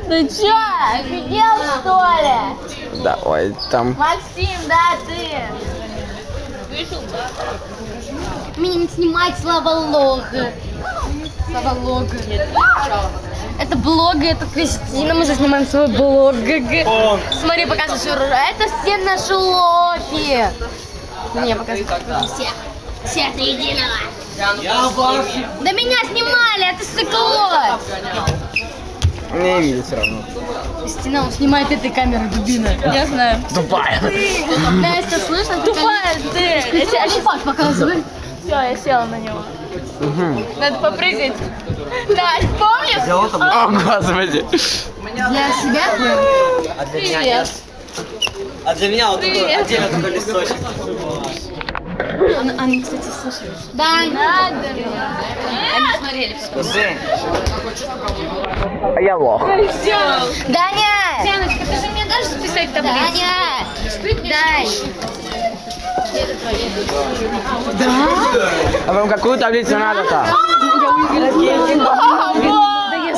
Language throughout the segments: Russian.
Ты чё, офигел, что ли? Давай там. Максим, да, ты. Вышел, да? Меня не снимать, Слава Лога. Слава Лога. Это блог, это Кристина, мы заснимаем свой блог. Смотри, показывай, это все наши лохи. Мне показывай. Все до единого. Да меня снимали, это сыкло. Не видит все равно. Кристина, он снимает этой камерой, дубина. Я знаю. Тупая. Настя, слышно? Тупая ты. Я тебе шпак показывай. Все, я села на него. Надо попрыгать. Настя, помнишь? О, господи. Для себя? Привет. А для меня вот такой отдельно такой листочек. Они, кстати, слушают. Да, надо. Они смотрели все. Жень. А я лох. Даня! Яночка, ты же мне дашь записать таблицу? Даня! Дай! А вам какую таблицу надо-то?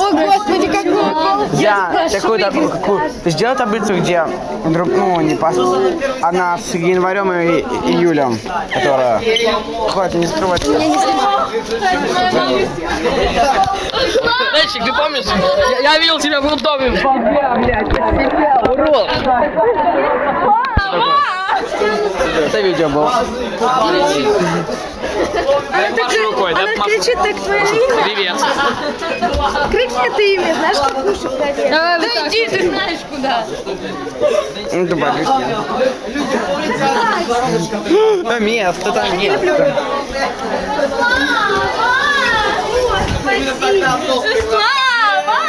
О, господи, какой! Я такую, какую? Ты сделал таблицу, где не она с январем и июлем, которая. Хватит, не скрывайте. Дальше, ты помнишь? Я видел тебя в роддоме. Урод. Это видео было. Маши рукой, да? Она кричит так твое имя. Привет. Крикни ты имя, знаешь, как кушать хотят. Да иди, ты знаешь куда. Ну, тупо, Там место, там место. Слава!